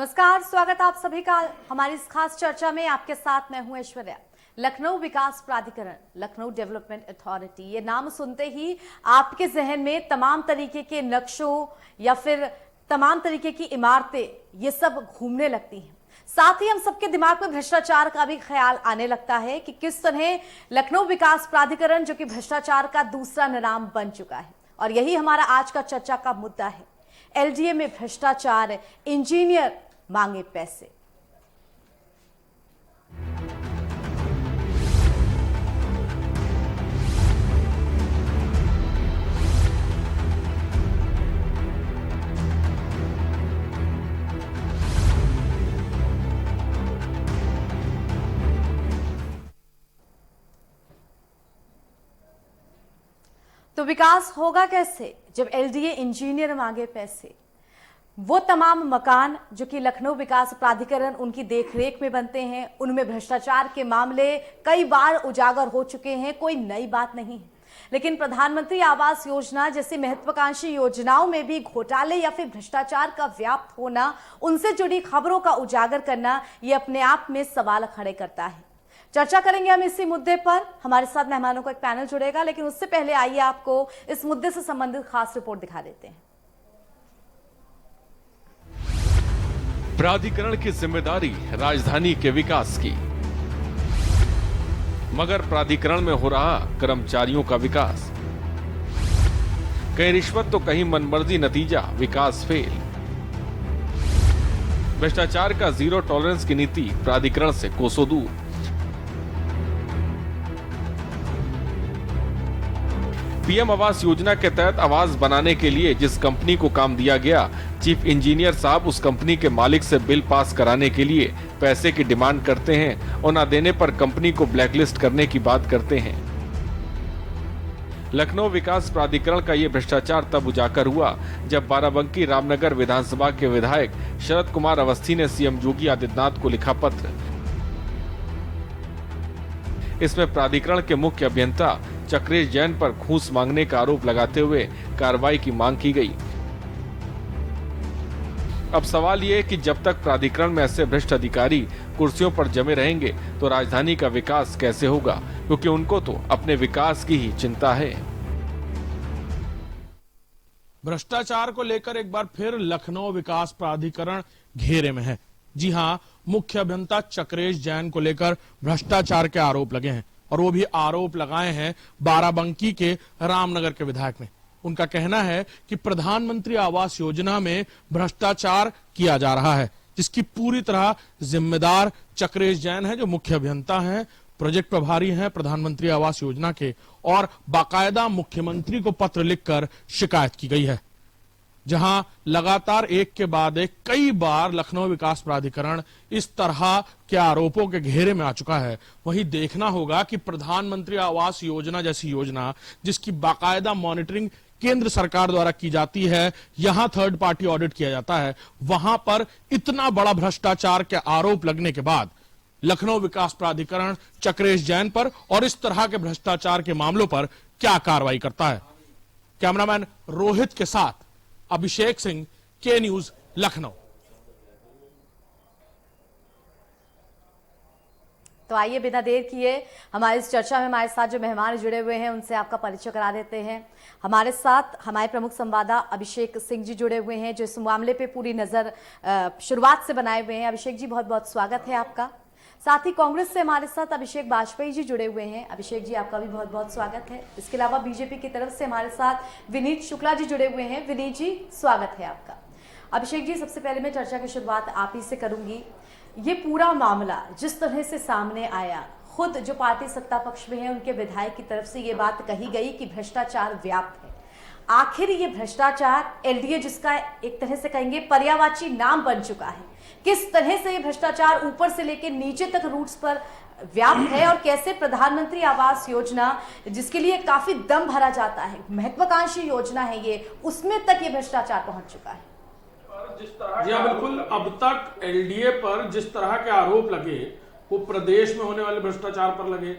नमस्कार, स्वागत आप सभी का हमारी इस खास चर्चा में। आपके साथ मैं हूं ऐश्वर्या। लखनऊ विकास प्राधिकरण, लखनऊ डेवलपमेंट अथॉरिटी, ये नाम सुनते ही आपके जहन में तमाम तरीके के नक्शों या फिर तमाम तरीके की इमारतें ये सब घूमने लगती हैं। साथ ही हम सबके दिमाग में भ्रष्टाचार का भी ख्याल आने लगता है कि किस तरह लखनऊ विकास प्राधिकरण, जो कि भ्रष्टाचार का दूसरा नाम बन चुका है, और यही हमारा आज का चर्चा का मुद्दा है। एलडीए में भ्रष्टाचार, इंजीनियर मांगे पैसे। तो विकास होगा कैसे जब एलडीए इंजीनियर मांगे पैसे? वो तमाम मकान जो कि लखनऊ विकास प्राधिकरण उनकी देखरेख में बनते हैं, उनमें भ्रष्टाचार के मामले कई बार उजागर हो चुके हैं, कोई नई बात नहीं है। लेकिन प्रधानमंत्री आवास योजना जैसी महत्वाकांक्षी योजनाओं में भी घोटाले या फिर भ्रष्टाचार का व्याप्त होना, उनसे जुड़ी खबरों का उजागर करना, ये अपने आप में सवाल खड़े करता है। चर्चा करेंगे हम इसी मुद्दे पर। हमारे साथ मेहमानों का एक पैनल जुड़ेगा, लेकिन उससे पहले आइए आपको इस मुद्दे से संबंधित खास रिपोर्ट दिखा देते हैं। प्राधिकरण की जिम्मेदारी राजधानी के विकास की, मगर प्राधिकरण में हो रहा कर्मचारियों का विकास। कहीं रिश्वत तो कहीं मनमर्जी, नतीजा विकास फेल। भ्रष्टाचार का जीरो टॉलरेंस की नीति प्राधिकरण से कोसों दूर। पीएम आवास योजना के तहत आवास बनाने के लिए जिस कंपनी को काम दिया गया, चीफ इंजीनियर साहब उस कंपनी के मालिक से बिल पास कराने के लिए पैसे की डिमांड करते हैं और न देने पर कंपनी को ब्लैकलिस्ट करने की बात करते हैं। लखनऊ विकास प्राधिकरण का ये भ्रष्टाचार तब उजागर हुआ जब बाराबंकी रामनगर विधानसभा के विधायक शरद कुमार अवस्थी ने सीएम योगी आदित्यनाथ को लिखा पत्र। इसमें प्राधिकरण के मुख्य अभियंता चक्रेश जैन पर घूस मांगने का आरोप लगाते हुए कार्रवाई की मांग की गई। अब सवाल ये है कि जब तक प्राधिकरण में ऐसे भ्रष्ट अधिकारी कुर्सियों पर जमे रहेंगे तो राजधानी का विकास कैसे होगा, क्योंकि उनको तो अपने विकास की ही चिंता है। भ्रष्टाचार को लेकर एक बार फिर लखनऊ विकास प्राधिकरण घेरे में है। जी हां, मुख्य अभियंता चक्रेश जैन को लेकर भ्रष्टाचार के आरोप लगे हैं, और वो भी आरोप लगाए हैं बाराबंकी के रामनगर के विधायक ने। उनका कहना है कि प्रधानमंत्री आवास योजना में भ्रष्टाचार किया जा रहा है, जिसकी पूरी तरह जिम्मेदार चक्रेश जैन है, जो मुख्य अभियंता हैं, प्रोजेक्ट प्रभारी हैं प्रधानमंत्री आवास योजना के, और बाकायदा मुख्यमंत्री को पत्र लिखकर शिकायत की गई है। जहां लगातार एक के बाद एक कई बार लखनऊ विकास प्राधिकरण इस तरह के आरोपों के घेरे में आ चुका है, वहीं देखना होगा कि प्रधानमंत्री आवास योजना जैसी योजना, जिसकी बाकायदा मॉनिटरिंग केंद्र सरकार द्वारा की जाती है, यहां थर्ड पार्टी ऑडिट किया जाता है, वहां पर इतना बड़ा भ्रष्टाचार के आरोप लगने के बाद लखनऊ विकास प्राधिकरण चक्रेश जैन पर और इस तरह के भ्रष्टाचार के मामलों पर क्या कार्रवाई करता है। कैमरामैन रोहित के साथ अभिषेक सिंह, के न्यूज, लखनऊ। तो आइए बिना देर किए हमारी इस चर्चा में हमारे साथ जो मेहमान जुड़े हुए हैं उनसे आपका परिचय करा देते हैं। हमारे साथ हमारे प्रमुख संवाददाता अभिषेक सिंह जी जुड़े हुए हैं, जो इस मामले पे पूरी नजर शुरुआत से बनाए हुए हैं। अभिषेक जी, बहुत बहुत स्वागत है आपका। साथ ही कांग्रेस से हमारे साथ अभिषेक बाजपेयी जी जुड़े हुए हैं। अभिषेक जी, आपका भी बहुत बहुत स्वागत है। इसके अलावा बीजेपी की तरफ से हमारे साथ विनीत शुक्ला जी जुड़े हुए हैं। विनीत जी, स्वागत है आपका। अभिषेक जी, सबसे पहले मैं चर्चा की शुरुआत आप ही से करूंगी। ये पूरा मामला जिस तरह से सामने आया, खुद जो पार्टी सत्ता पक्ष में है उनके विधायक की तरफ से ये बात कही गई कि भ्रष्टाचार व्याप्त है। आखिर ये भ्रष्टाचार एलडीए, जिसका एक तरह से कहेंगे पर्यायवाची नाम बन चुका है, किस तरह से ये भ्रष्टाचार ऊपर से लेकर नीचे तक रूट्स पर व्याप्त है, और कैसे प्रधानमंत्री आवास योजना, जिसके लिए काफी दम भरा जाता है, महत्वाकांक्षी योजना है ये, उसमें तक ये भ्रष्टाचार पहुंच चुका है। जी हाँ, बिल्कुल। अब तक एलडीए पर जिस तरह के आरोप लगे वो प्रदेश में होने वाले भ्रष्टाचार पर लगे,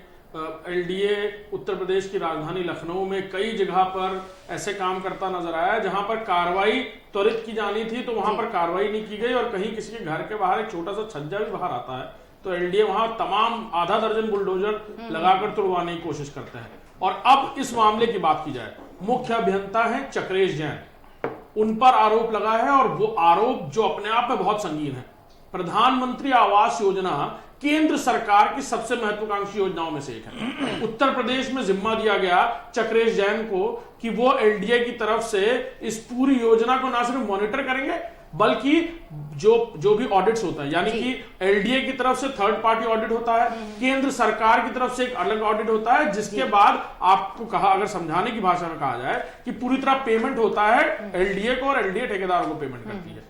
एलडीए उत्तर प्रदेश की राजधानी लखनऊ में कई जगह पर ऐसे काम करता नजर आया जहां पर कार्रवाई त्वरित की जानी थी तो वहां पर कार्रवाई नहीं की गई, और कहीं किसी के घर के बाहर एक छोटा सा छज्जा भी बाहर आता है तो एलडीए वहां तमाम आधा दर्जन बुलडोजर लगाकर तुड़वाने की कोशिश करते हैं। और अब इस मामले की बात की जाए, मुख्य अभियंता है चक्रेश जैन, उन पर आरोप लगा है और वो आरोप जो अपने आप में बहुत संगीन है। प्रधानमंत्री आवास योजना केंद्र सरकार की सबसे महत्वाकांक्षी योजनाओं में से एक है। उत्तर प्रदेश में जिम्मा दिया गया चक्रेश जैन को कि वो एलडीए की तरफ से इस पूरी योजना को ना सिर्फ मॉनिटर करेंगे बल्कि जो भी ऑडिट्स होता है, यानी कि एलडीए की तरफ से थर्ड पार्टी ऑडिट होता है, केंद्र सरकार की तरफ से एक अलग ऑडिट होता है, जिसके बाद आपको कहा, अगर समझाने की भाषा में कहा जाए कि पूरी तरह पेमेंट होता है एलडीए को और एलडीए ठेकेदारों को पेमेंट करती है।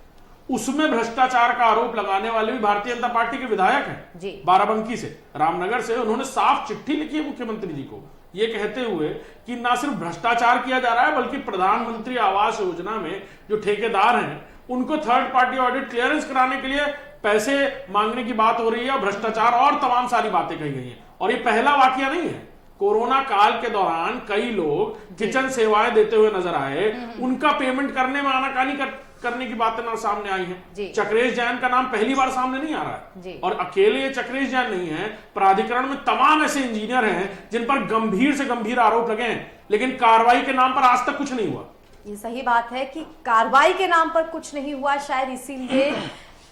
उसमें भ्रष्टाचार का आरोप लगाने वाले भी भारतीय जनता पार्टी के विधायक हैं, बाराबंकी से, रामनगर से। उन्होंने साफ चिट्ठी लिखी है मुख्यमंत्री जी को ये कहते हुए कि ना सिर्फ भ्रष्टाचार किया जा रहा है बल्कि प्रधानमंत्री आवास योजना में जो ठेकेदार हैं उनको थर्ड पार्टी ऑडिट क्लियरेंस कराने के लिए पैसे मांगने की बात हो रही है, भ्रष्टाचार और तमाम सारी बातें कही गई हैं। और ये पहला वाकया नहीं है, कोरोना काल के दौरान कई लोग किचन सेवाएं देते हुए नजर आए, उनका पेमेंट करने में आनाकानी करने की बातें ना सामने आई हैं। चक्रेश जैन का नाम पहली बार सामने नहीं आ रहा है, और अकेले ये चक्रेश जैन नहीं है, प्राधिकरण में तमाम ऐसे इंजीनियर हैं जिन पर गंभीर से गंभीर आरोप लगे हैं, लेकिन कार्रवाई के नाम पर आज तक कुछ नहीं हुआ। ये सही बात है कि कार्रवाई के नाम पर कुछ नहीं हुआ, शायद इसीलिए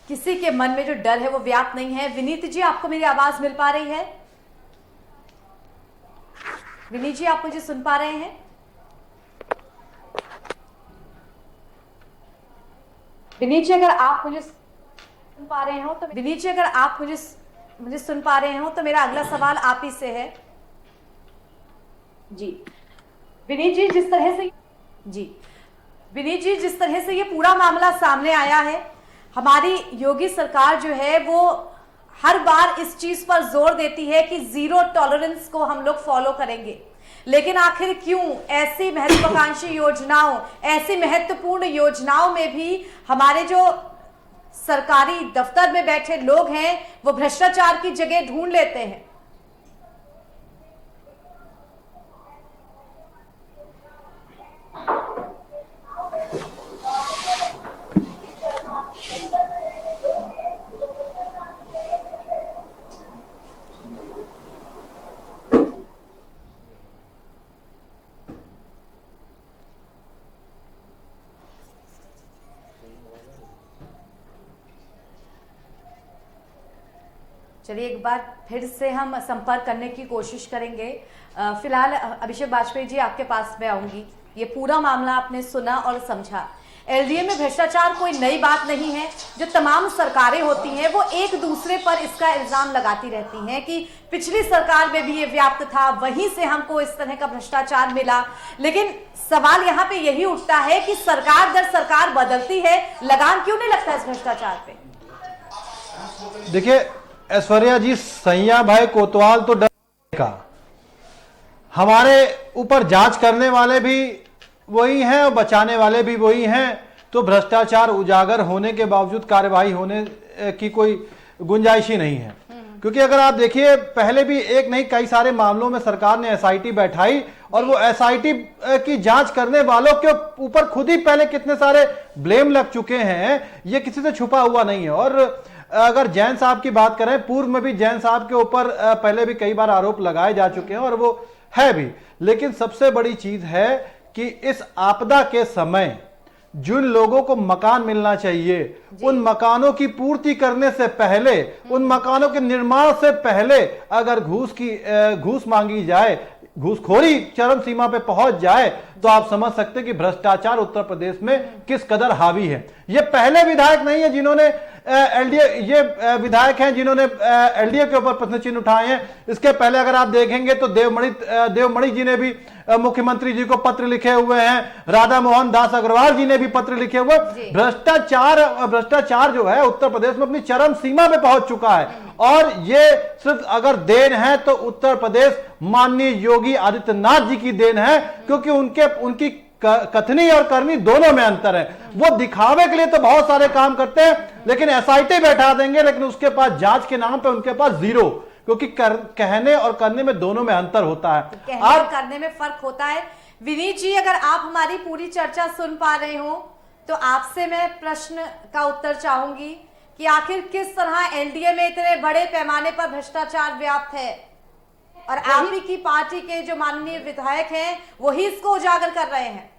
किसी के मन में जो डर है वो व्याप्त नहीं है। विनीत जी, आपको मेरी आवाज मिल पा रही है? विनीत जी, आप मुझे सुन पा रहे हैं? विनीत जी, अगर आप मुझे सुन पा रहे हो तो विनीत जी, अगर आप मुझे सुन पा रहे हो तो मेरा अगला सवाल आप ही से है। जी विनीत जी, जिस तरह से ये पूरा मामला सामने आया है, हमारी योगी सरकार जो है वो हर बार इस चीज पर जोर देती है कि जीरो टॉलरेंस को हम लोग फॉलो करेंगे, लेकिन आखिर क्यों ऐसी महत्वाकांक्षी योजनाओं, ऐसी महत्वपूर्ण योजनाओं में भी हमारे जो सरकारी दफ्तर में बैठे लोग हैं वो भ्रष्टाचार की जगह ढूंढ लेते हैं? चलिए एक बार फिर से हम संपर्क करने की कोशिश करेंगे। फिलहाल अभिषेक बाजपेयी जी, आपके पास मैं आऊंगी। ये पूरा मामला आपने सुना और समझा। एलडीए में भ्रष्टाचार कोई नई बात नहीं है। जो तमाम सरकारें होती हैं वो एक दूसरे पर इसका इल्जाम लगाती रहती हैं कि पिछली सरकार में भी ये व्याप्त था, वहीं से हमको इस तरह का भ्रष्टाचार मिला। लेकिन सवाल यहाँ पे यही उठता है कि सरकार दर सरकार बदलती है, लगाम क्यों नहीं लगता इस भ्रष्टाचार पे? देखिए ऐश्वर्या जी, सैया भाई कोतवाल तो डर का, हमारे ऊपर जांच करने वाले भी वही हैं और बचाने वाले भी वही हैं। तो भ्रष्टाचार उजागर होने के बावजूद कार्यवाही होने की कोई गुंजाइश ही नहीं है, क्योंकि अगर आप देखिए पहले भी एक नहीं कई सारे मामलों में सरकार ने एसआईटी बैठाई और वो एसआईटी की जांच करने वालों के ऊपर खुद ही पहले कितने सारे ब्लेम लग चुके हैं, ये किसी से छुपा हुआ नहीं है। और अगर जैन साहब की बात करें, पूर्व में भी जैन साहब के ऊपर पहले भी कई बार आरोप लगाए जा चुके हैं और वो है भी। लेकिन सबसे बड़ी चीज है कि इस आपदा के समय जिन लोगों को मकान मिलना चाहिए, उन मकानों की पूर्ति करने से पहले, उन मकानों के निर्माण से पहले अगर घूस मांगी जाए, घूसखोरी चरम सीमा पे पहुंच जाए, तो आप समझ सकते हैं कि भ्रष्टाचार उत्तर प्रदेश में किस कदर हावी है। ये पहले विधायक नहीं है जिन्होंने एलडीए, ये विधायक हैं जिन्होंने एलडीए के ऊपर प्रश्न चिन्ह उठाए हैं। इसके पहले अगर आप देखेंगे तो देवमणि जी ने भी मुख्यमंत्री जी को पत्र लिखे हुए हैं, राधा मोहन दास अग्रवाल जी ने भी पत्र लिखे हुए। भ्रष्टाचार जो है उत्तर प्रदेश में अपनी चरम सीमा पे पहुंच चुका है, और ये सिर्फ अगर देन है तो उत्तर प्रदेश माननीय योगी आदित्यनाथ जी की देन है, क्योंकि उनकी कथनी और करनी दोनों में अंतर है। वो दिखावे के लिए तो बहुत सारे काम करते हैं, लेकिन एसआईटी बैठा देंगे, लेकिन उसके पास जांच के नाम पे उनके पास जीरो। क्योंकि कहने और करने में दोनों में अंतर होता है। कहने और करने में फर्क होता है। विनीत जी, अगर आप हमारी पूरी चर्चा सुन पा रहे हो तो आपसे मैं प्रश्न का उत्तर चाहूंगी कि आखिर किस तरह एलडीए में इतने बड़े पैमाने पर भ्रष्टाचार व्याप्त है और आप ही की पार्टी के जो माननीय विधायक हैं वही इसको उजागर कर रहे हैं।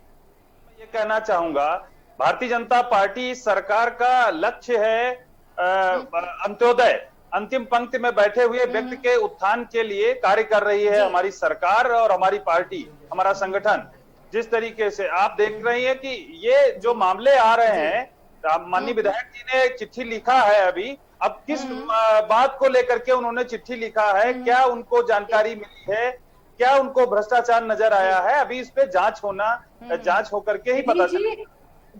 ये कहना चाहूंगा, भारतीय जनता पार्टी सरकार का लक्ष्य है अंत्योदय, अंतिम पंक्ति में बैठे हुए व्यक्ति के उत्थान के लिए कार्य कर रही है हमारी सरकार और हमारी पार्टी, हमारा संगठन। जिस तरीके से आप देख रही हैं कि ये जो मामले आ रहे हैं, माननीय विधायक जी ने एक चिट्ठी लिखा है अभी, अब किस बात को लेकर के उन्होंने चिट्ठी लिखा है, क्या उनको जानकारी मिली है, क्या उनको भ्रष्टाचार नजर आया है, अभी इस पे जांच होकर के ही पता चलेगा।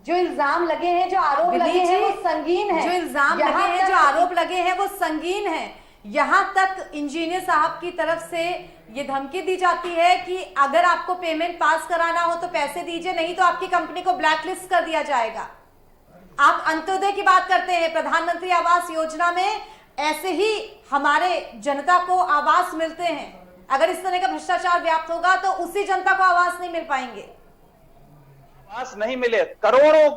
जो इल्जाम लगे हैं, जो आरोप लगे हैं वो संगीन है। जो इल्जाम लगे हैं, जो आरोप लगे हैं वो संगीन है। यहाँ तक इंजीनियर साहब की तरफ से ये धमकी दी जाती है कि अगर आपको पेमेंट पास कराना हो तो पैसे दीजिए, नहीं तो आपकी कंपनी को ब्लैकलिस्ट कर दिया जाएगा। आप अंत्योदय की बात करते हैं, प्रधानमंत्री आवास योजना में ऐसे ही हमारे जनता को आवास मिलते हैं। अगर इस तरह का भ्रष्टाचार व्याप्त होगा तो उसी जनता को आवास नहीं मिल पाएंगे। आवास नहीं मिले, करोड़ों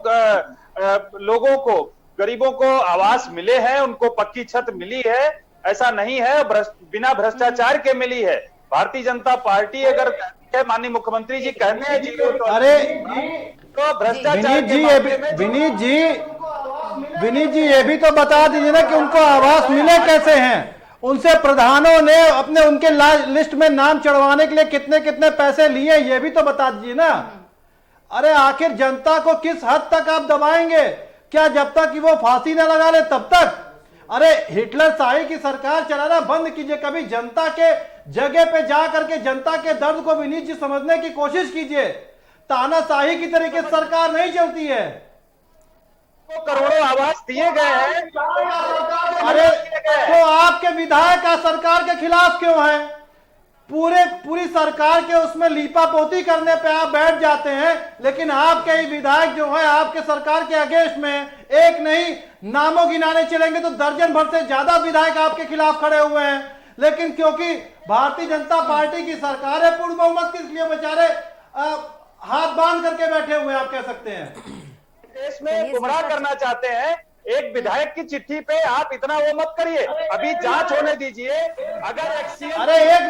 लोगों को, गरीबों को आवास मिले हैं, उनको पक्की छत मिली है, ऐसा नहीं है बिना भ्रष्टाचार के मिली है। भारतीय जनता पार्टी अगर कहती है, माननीय मुख्यमंत्री जी कहते हैं जीरो तो भ्रष्टाचार विनीत जी ये भी तो बता दीजिए ना कि उनको आवास मिले कैसे हैं। उनसे प्रधानों ने उनके लिस्ट में नाम चढ़वाने के लिए कितने कितने पैसे लिए, ये भी तो बता दीजिए ना। अरे आखिर जनता को किस हद तक आप दबाएंगे? क्या जब तक कि वो फांसी न लगा ले तब तक? अरे हिटलर शाही की सरकार चलाना बंद कीजिए, कभी जनता के जगह पे जा करके जनता के दर्द को विनीत जी समझने की कोशिश कीजिए। तानाशाही की तरीके से सरकार नहीं चलती है। तो करोड़ों आवास दिए गए हैं। अरे तो आपके विधायक का सरकार के खिलाफ क्यों है? पूरी सरकार के उसमें लीपापोती करने पे आप बैठ जाते हैं, लेकिन आपके ही विधायक जो है आपके सरकार के अगेंस्ट में, एक नहीं नामों गिनाने चलेंगे तो दर्जन भर से ज्यादा विधायक आपके खिलाफ खड़े हुए हैं। लेकिन क्योंकि भारतीय जनता पार्टी की सरकार है, पूर्ण बहुमत के लिए बेचारे हाथ बांध करके बैठे हुए आप कह सकते हैं। देश में गुमराह करना चाहते हैं। एक विधायक की चिट्ठी पे आप इतना वो मत करिए, अभी जांच होने दीजिए। अगर अरे एक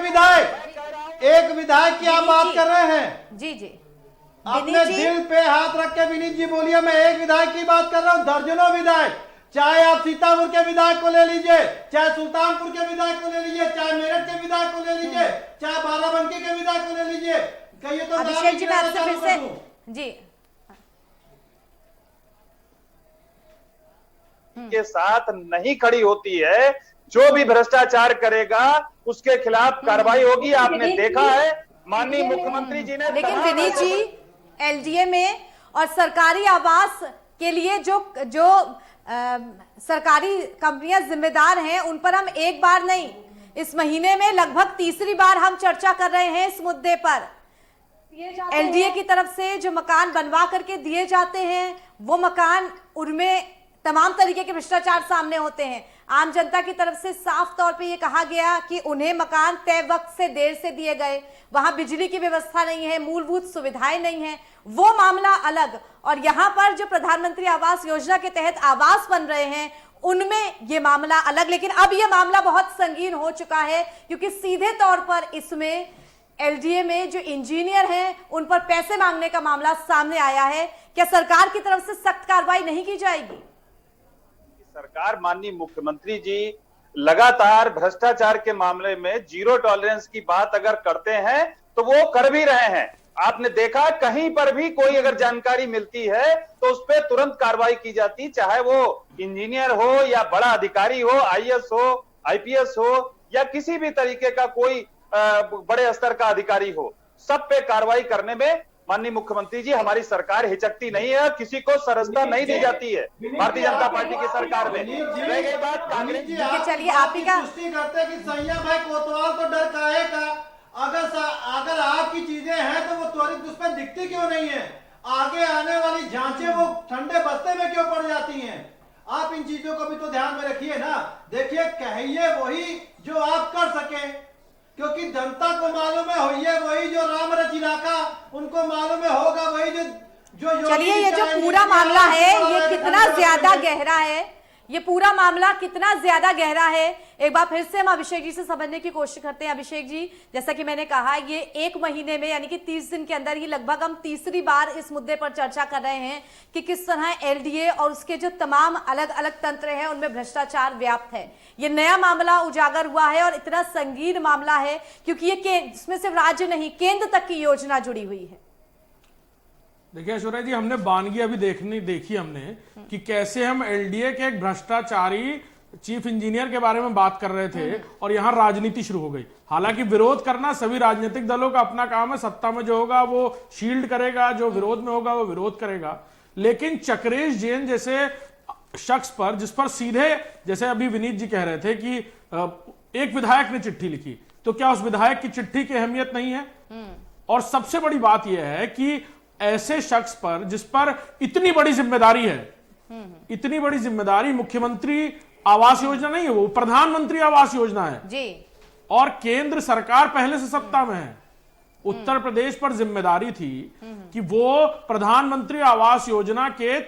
विधायक की आप बात कर रहे हैं? जी अपने दिल पे हाथ रख के विनीत जी बोलिए, मैं एक विधायक की बात कर रहा हूं, दर्जनों विधायक। चाहे आप सीतापुर के विधायक को ले लीजिए, चाहे सुल्तानपुर के विधायक को ले लीजिए, चाहे मेरठ के विधायक को ले लीजिए, चाहे बाराबंकी के विधायक को ले लीजिए। कहिए तो अभिषेक जी, मैं आपसे फिर से जी के साथ नहीं खड़ी होती है, जो भी भ्रष्टाचार करेगा उसके खिलाफ कार्रवाई होगी। आपने देखा है माननीय मुख्यमंत्री जी ने। लेकिन विनीत जी, एलडीए में और सरकारी आवास के लिए जो सरकारी कंपनियां जिम्मेदार हैं, उन पर हम एक बार नहीं, इस महीने में लगभग तीसरी बार हम चर्चा कर रहे हैं इस मुद्दे पर। एलडीए की तरफ से जो मकान बनवा करके दिए जाते हैं, वो मकान, उनमें तमाम तरीके के भ्रष्टाचार सामने होते हैं। आम जनता की तरफ से साफ तौर पे ये कहा गया कि उन्हें मकान तय वक्त से देर से दिए गए, वहां बिजली की व्यवस्था नहीं है, मूलभूत सुविधाएं नहीं है, वो मामला अलग। और यहाँ पर जो प्रधानमंत्री आवास योजना के तहत आवास बन रहे हैं, उनमें ये मामला अलग। लेकिन अब ये मामला बहुत संगीन हो चुका है, क्योंकि सीधे तौर पर इसमें एलडीए में जो इंजीनियर हैं उन पर पैसे मांगने का मामला सामने आया है। क्या सरकार की तरफ से सख्त कार्रवाई नहीं की जाएगी? सरकार, माननीय मुख्यमंत्री जी लगातार भ्रष्टाचार के मामले में जीरो टॉलरेंस की बात अगर करते हैं तो वो कर भी रहे हैं। आपने देखा कहीं पर भी कोई अगर जानकारी मिलती है तो उस पर तुरंत कार्रवाई की जाती, चाहे वो इंजीनियर हो या बड़ा अधिकारी हो, आईएएस हो, आईपीएस हो या किसी भी तरीके का कोई बड़े स्तर का अधिकारी हो, सब पे कार्रवाई करने में माननीय मुख्यमंत्री जी हमारी सरकार हिचकती नहीं है। किसी को सरसता नहीं दी जाती है भारतीय जनता पार्टी की सरकार में। रह गई बात कांग्रेस, चलिए आप ही का पुष्टि करते कि सैया भाई कोतवाल तो डर काहे का? अगर आपकी चीजें हैं तो वो त्वरित उस पर दिखती क्यों नहीं है? आगे आने वाली जांचें वो ठंडे बस्ते में क्यों पड़ जाती हैं? आप इन चीजों को भी तो ध्यान में रखिए ना। देखिए, कहिए वही जो आप उनको मालूम है होगा वही जो योगी चलिए, जी ये जो चाहेंगे पूरा कि मामला आप है इसको ये अलग कितना अलग ज्यादा करेंगे। गहरा है, ये पूरा मामला कितना ज्यादा गहरा है, एक बार फिर से हम अभिषेक जी से समझने की कोशिश करते हैं। अभिषेक जी, जैसा कि मैंने कहा, ये 1 महीने में यानी कि 30 दिन के अंदर ही लगभग हम तीसरी बार इस मुद्दे पर चर्चा कर रहे हैं कि किस तरह एलडीए और उसके जो तमाम अलग अलग तंत्र हैं उनमें भ्रष्टाचार व्याप्त है। ये नया मामला उजागर हुआ है और इतना संगीन मामला है क्योंकि ये इसमें सिर्फ राज्य नहीं, केंद्र तक की योजना जुड़ी हुई है। देखिए ऐश्वर्या जी, हमने बानगी अभी देखी हमने कि कैसे हम एलडीए के एक भ्रष्टाचारी चीफ इंजीनियर के बारे में बात कर रहे थे और यहां राजनीति शुरू हो गई। हालांकि विरोध करना सभी राजनीतिक दलों का अपना काम है, सत्ता में जो होगा वो शील्ड करेगा, जो विरोध में होगा वो विरोध करेगा। लेकिन चक्रेश जैन जैसे शख्स पर, जिस पर सीधे, जैसे अभी विनीत जी कह रहे थे कि एक विधायक ने चिट्ठी लिखी, तो क्या उस विधायक की चिट्ठी की अहमियत नहीं है? और सबसे बड़ी बात यह है कि ऐसे शख्स पर, जिस पर इतनी बड़ी जिम्मेदारी है, इतनी बड़ी जिम्मेदारी, मुख्यमंत्री आवास योजना नहीं है, वो प्रधानमंत्री आवास योजना है जी, और केंद्र सरकार पहले से सत्ता में है। उत्तर प्रदेश पर जिम्मेदारी थी कि वो प्रधानमंत्री आवास योजना के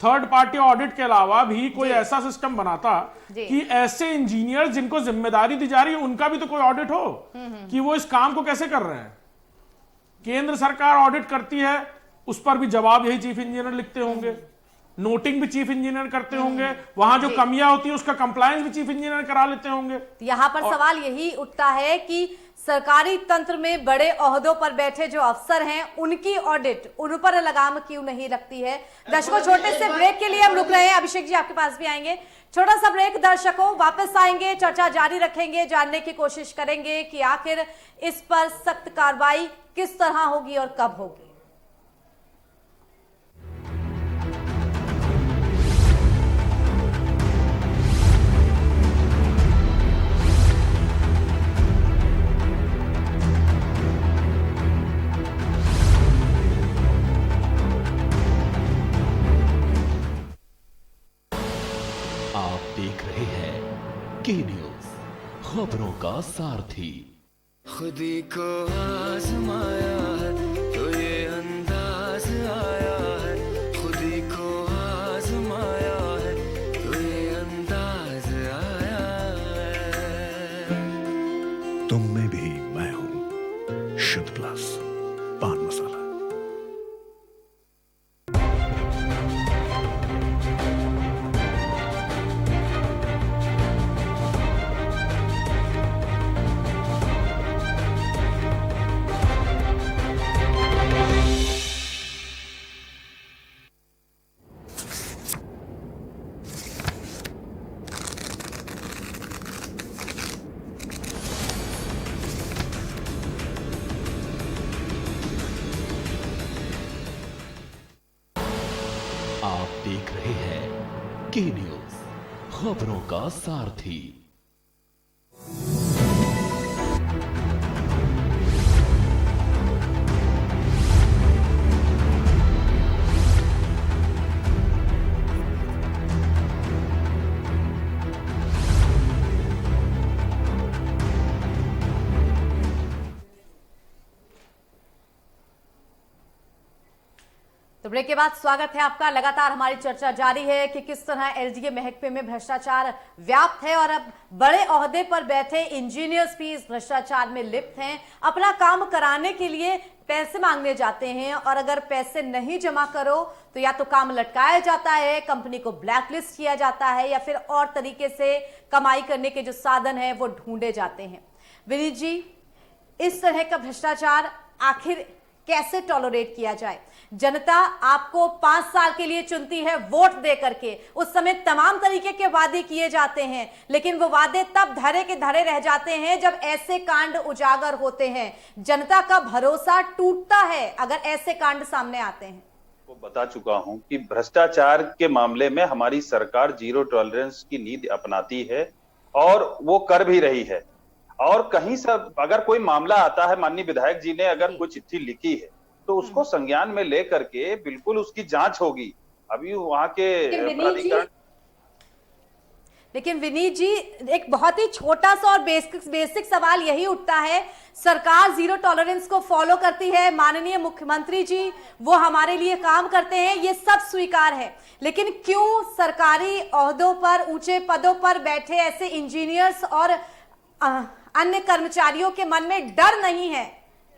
थर्ड पार्टी ऑडिट के अलावा भी कोई ऐसा सिस्टम बनाता कि ऐसे इंजीनियर जिनको जिम्मेदारी दी जा रही है उनका भी तो कोई ऑडिट हो कि वो इस काम को कैसे कर रहे हैं। केंद्र सरकार ऑडिट करती है, उस पर भी जवाब यही चीफ इंजीनियर लिखते होंगे, नोटिंग भी चीफ इंजीनियर करते होंगे, वहां जो कमियां होती है उसका कंप्लायंस भी चीफ इंजीनियर करा लेते होंगे। यहां पर सवाल यही उठता है कि सरकारी तंत्र में बड़े ओहदों पर बैठे जो अफसर हैं उनकी ऑडिट उन पर लगाम क्यों नहीं लगती है। दर्शकों, छोटे से ब्रेक के लिए हम रुक रहे हैं। अभिषेक जी आपके पास भी आएंगे, छोटा सा ब्रेक। दर्शकों, वापस आएंगे, चर्चा जारी रखेंगे, जानने की कोशिश करेंगे कि आखिर इस पर सख्त कार्रवाई किस तरह होगी और कब होगी। आप देख रहे हैं के न्यूज, खबरों का सारथी। खुदी को आजमाया है तो ये अंदाज आया है, खुदी को आजमाया है तो ये अंदाज आया है। तुम में भी मैं हूं, शुद्ध प्लस पान मसाला। आप देख रहे हैं के न्यूज, खबरों का सारथी। तो ब्रेक के बाद स्वागत है आपका। लगातार हमारी चर्चा जारी है कि किस तरह एलडीए महकमे में भ्रष्टाचार व्याप्त है और अब बड़े ओहदे पर बैठे इंजीनियर्स भी इस भ्रष्टाचार में लिप्त हैं। अपना काम कराने के लिए पैसे मांगने जाते हैं और अगर पैसे नहीं जमा करो तो या तो काम लटकाया जाता है, कंपनी को ब्लैकलिस्ट किया जाता है या फिर और तरीके से कमाई करने के जो साधन है वो ढूंढे जाते हैं। विनीत जी, इस तरह का भ्रष्टाचार आखिर कैसे टॉलरेट किया जाए? जनता आपको 5 साल के लिए चुनती है वोट दे करके, उस समय तमाम तरीके के वादे किए जाते हैं, लेकिन वो वादे तब धरे के धरे रह जाते हैं जब ऐसे कांड उजागर होते हैं। जनता का भरोसा टूटता है अगर ऐसे कांड सामने आते हैं। वो बता चुका हूं कि भ्रष्टाचार के मामले में हमारी सरकार जीरो टॉलरेंस की नीति अपनाती है और वो कर भी रही है। और कहीं सब अगर कोई मामला आता है, माननीय विधायक जी ने अगर कोई चिट्ठी लिखी है तो उसको संज्ञान में लेकर के बिल्कुल उसकी जांच होगी। अभी वहां के प्राधिकरण लेकिन विनीत जी, एक बहुत ही छोटा सा और बेसिक सवाल यही उठता है, सरकार जीरो टॉलरेंस को फॉलो करती है, माननीय मुख्यमंत्री जी वो हमारे लिए काम करते हैं, ये सब स्वीकार है, लेकिन क्यों सरकारी ओहदों पर, ऊंचे पदों पर बैठे ऐसे इंजीनियर्स और अन्य कर्मचारियों के मन में डर नहीं है,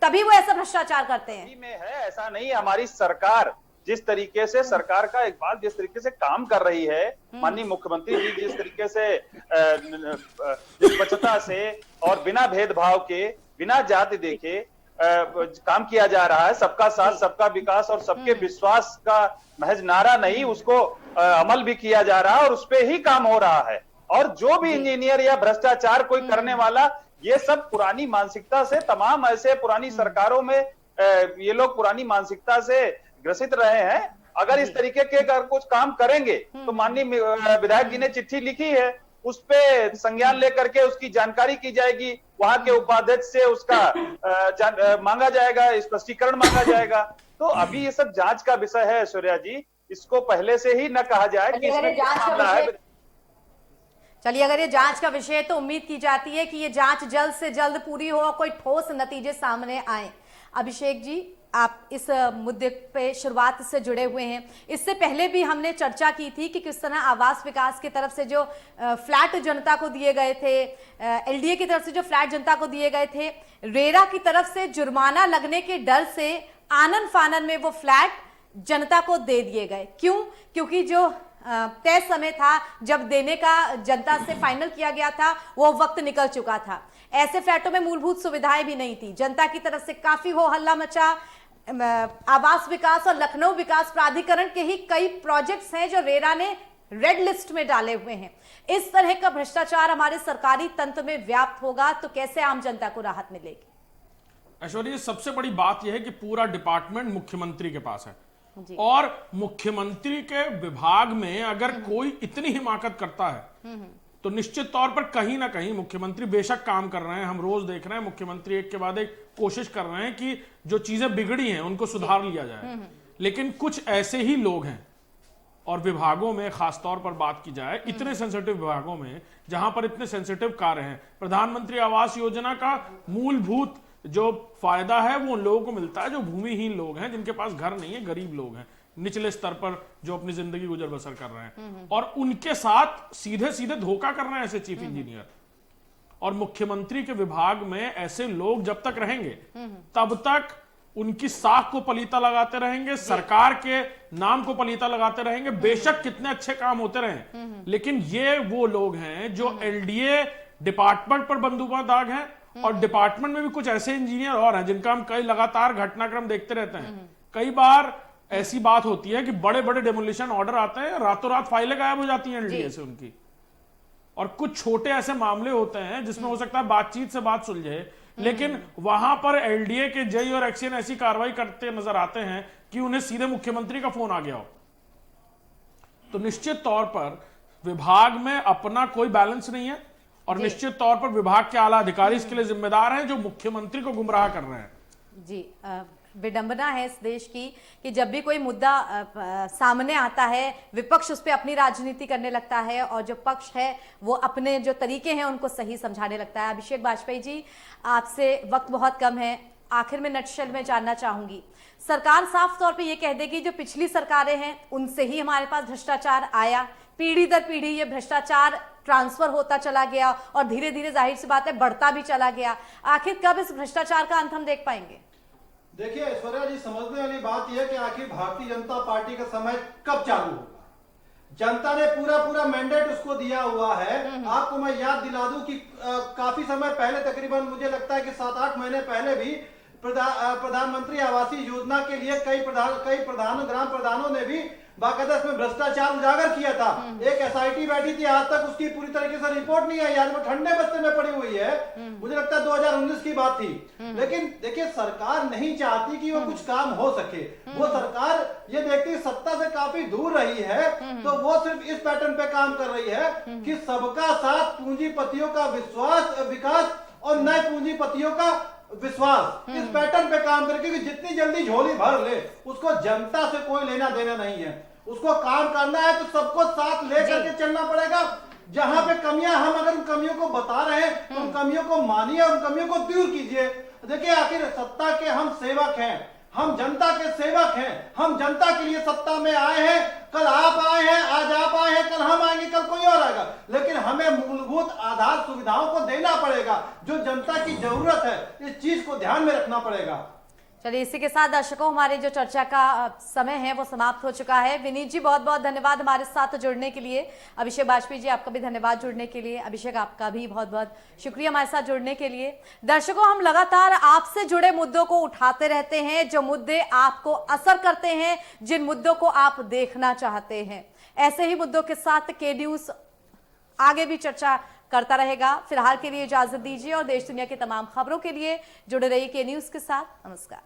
तभी वो ऐसा भ्रष्टाचार करते हैं? में है ऐसा नहीं। हमारी सरकार जिस तरीके से, सरकार का एक बात, जिस तरीके से काम कर रही है, माननीय मुख्यमंत्री जी जिस तरीके से निष्पक्षता से और बिना भेदभाव के, बिना जाति देखे काम किया जा रहा है, सबका साथ सबका विकास और सबके विश्वास का महज नारा नहीं, उसको अमल भी किया जा रहा है और उस पे ही काम हो रहा है। और जो भी इंजीनियर या भ्रष्टाचार कोई करने वाला, ये सब पुरानी मानसिकता से, तमाम ऐसे पुरानी सरकारों में ये लोग पुरानी मानसिकता से ग्रसित रहे हैं। अगर इस तरीके के अगर कुछ काम करेंगे तो माननीय विधायक जी ने चिट्ठी लिखी है, उस पे संज्ञान लेकर के उसकी जानकारी की जाएगी, वहां के उपाध्यक्ष से उसका मांगा जाएगा, स्पष्टीकरण मांगा जाएगा। तो अभी ये सब जांच का विषय है ऐश्वर्या जी, इसको पहले से ही न कहा जाए कि इसमें क्या मामला है। चलिए, अगर ये जांच का विषय है तो उम्मीद की जाती है कि ये जांच जल्द से जल्द पूरी हो और कोई ठोस नतीजे सामने आए। अभिषेक जी, आप इस मुद्दे पे शुरुआत से जुड़े हुए हैं, इससे पहले भी हमने चर्चा की थी कि किस तरह आवास विकास की तरफ से जो फ्लैट जनता को दिए गए थे, एलडीए की तरफ से जो फ्लैट जनता को दिए गए थे, रेरा की तरफ से जुर्माना लगने के डर से आनन फानन में वो फ्लैट जनता को दे दिए गए। क्यों? क्योंकि जो तय समय था जब देने का जनता से फाइनल किया गया था, वो वक्त निकल चुका था। ऐसे फ्लैटों में मूलभूत सुविधाएं भी नहीं थी। जनता की तरफ से काफी हो हल्ला मचा। आवास विकास और लखनऊ विकास प्राधिकरण के ही कई प्रोजेक्ट्स हैं जो रेरा ने रेड लिस्ट में डाले हुए हैं। इस तरह का भ्रष्टाचार हमारे सरकारी तंत्र में व्याप्त होगा तो कैसे आम जनता को राहत मिलेगी? ऐश्वर्या, सबसे बड़ी बात यह है कि पूरा डिपार्टमेंट मुख्यमंत्री के पास है और मुख्यमंत्री के विभाग में अगर कोई इतनी हिमाकत करता है तो निश्चित तौर पर कहीं ना कहीं मुख्यमंत्री बेशक काम कर रहे हैं। हम रोज देख रहे हैं मुख्यमंत्री एक के बाद एक कोशिश कर रहे हैं कि जो चीजें बिगड़ी हैं उनको सुधार लिया जाए, लेकिन कुछ ऐसे ही लोग हैं और विभागों में खासतौर पर बात की जाए, इतने सेंसिटिव विभागों में जहां पर इतने सेंसिटिव कार्य हैं, प्रधानमंत्री आवास योजना का मूलभूत जो फायदा है वो उन लोगों को मिलता है जो भूमिहीन लोग हैं, जिनके पास घर नहीं है, गरीब लोग हैं, निचले स्तर पर जो अपनी जिंदगी गुजर बसर कर रहे हैं, और उनके साथ सीधे सीधे धोखा कर रहे हैं ऐसे चीफ इंजीनियर। और मुख्यमंत्री के विभाग में ऐसे लोग जब तक रहेंगे तब तक उनकी साख को पलीता लगाते रहेंगे, सरकार के नाम को पलीता लगाते रहेंगे, बेशक कितने अच्छे काम होते रहें, लेकिन ये वो लोग हैं जो एलडीए डिपार्टमेंट पर बंदूकदाग हैं। और डिपार्टमेंट में भी कुछ ऐसे इंजीनियर और हैं जिनका हम कई लगातार घटनाक्रम देखते रहते हैं। कई बार ऐसी बात होती है कि बड़े बड़े डेमोलिशन ऑर्डर आते हैं, रातों रात फाइलें गायब हो जाती हैं एलडीए से उनकी, और कुछ छोटे ऐसे मामले होते हैं जिसमें हो सकता है बातचीत से बात सुलझे, लेकिन वहां पर एलडीए के जज और एक्सीएन ऐसी कार्रवाई करते नजर आते हैं कि उन्हें सीधे मुख्यमंत्री का फोन आ गया हो। तो निश्चित तौर पर विभाग में अपना कोई बैलेंस नहीं है और निश्चित तौर पर विभाग के आला अधिकारी इसके लिए जिम्मेदार हैं जो मुख्यमंत्री को गुमराह कर रहे हैं। जी, विडंबना है इस देश की कि जब भी कोई मुद्दा सामने आता है, विपक्ष उस पर अपनी राजनीति करने लगता है और जो पक्ष है वो अपने जो तरीके हैं उनको सही समझाने लगता है। अभिषेक बाजपेयी जी, आपसे वक्त बहुत कम है, आखिर में नटशेल में जानना चाहूंगी, सरकार साफ तौर पे ये कह देगी जो पिछली सरकारें हैं उनसे ही हमारे पास भ्रष्टाचार आया, पीढ़ी दर पीढ़ी ये भ्रष्टाचार ट्रांसफर होता चला गया और धीरे धीरे जाहिर सी बात है बढ़ता भी चला गया। आखिर कब इस भ्रष्टाचार का अंत हम देख पाएंगे? देखिए ऐश्वर्या जी, समझने वाली बात यह है कि आखिर भारतीय जनता पार्टी का समय कब चालू होगा। जनता ने पूरा मैंडेट उसको दिया हुआ है। आपको मैं याद दिला दूं कि काफी समय पहले, तकरीबन मुझे लगता है कि 7-8 महीने पहले भी प्रधानमंत्री आवासीय योजना के लिए कई ग्राम प्रधानों ने भी बाकायदा इसमें भ्रष्टाचार उजागर किया था। एक एसआईटी बैठी थी, आज तक उसकी पूरी तरीके से रिपोर्ट नहीं आई, आज वो ठंडे बस्ते में पड़ी हुई है। मुझे लगता है 2019 की बात थी। लेकिन देखिए, सरकार नहीं चाहती कि वो कुछ काम हो सके। वो सरकार ये देखती सत्ता से काफी दूर रही है, तो वो सिर्फ इस पैटर्न पे काम कर रही है कि सबका साथ, पूंजीपतियों का विकास और नए पूंजीपतियों का विश्वास, इस पैटर्न पे काम करके कि जितनी जल्दी झोली भर ले, उसको जनता से कोई लेना देना नहीं है। उसको काम करना है तो सबको साथ लेकर के चलना पड़ेगा। जहां पे कमियां, हम अगर उन कमियों को बता रहे हैं तो उन कमियों को मानिए और उन कमियों को दूर कीजिए। देखिए, आखिर सत्ता के हम सेवक हैं, हम जनता के सेवक हैं, हम जनता के लिए सत्ता में आए हैं। कल आप आए हैं, आज आप आए हैं, कल हम आएंगे, कल कोई और आएगा, लेकिन हमें मूलभूत आधार सुविधाओं को देना पड़ेगा। जो जनता की जरूरत है, इस चीज को ध्यान में रखना पड़ेगा। चलिए, इसी के साथ दर्शकों हमारे जो चर्चा का समय है वो समाप्त हो चुका है। विनीत जी बहुत बहुत धन्यवाद हमारे साथ जुड़ने के लिए। अभिषेक बाजपेयी जी आपका भी धन्यवाद जुड़ने के लिए। अभिषेक आपका भी बहुत बहुत शुक्रिया हमारे साथ जुड़ने के लिए। दर्शकों, हम लगातार आपसे जुड़े मुद्दों को उठाते रहते हैं, जो मुद्दे आपको असर करते हैं, जिन मुद्दों को आप देखना चाहते हैं। ऐसे ही मुद्दों के साथ के न्यूज आगे भी चर्चा करता रहेगा। फिलहाल के लिए इजाजत दीजिए और देश दुनिया की तमाम खबरों के लिए जुड़े रहिए के न्यूज के साथ। नमस्कार।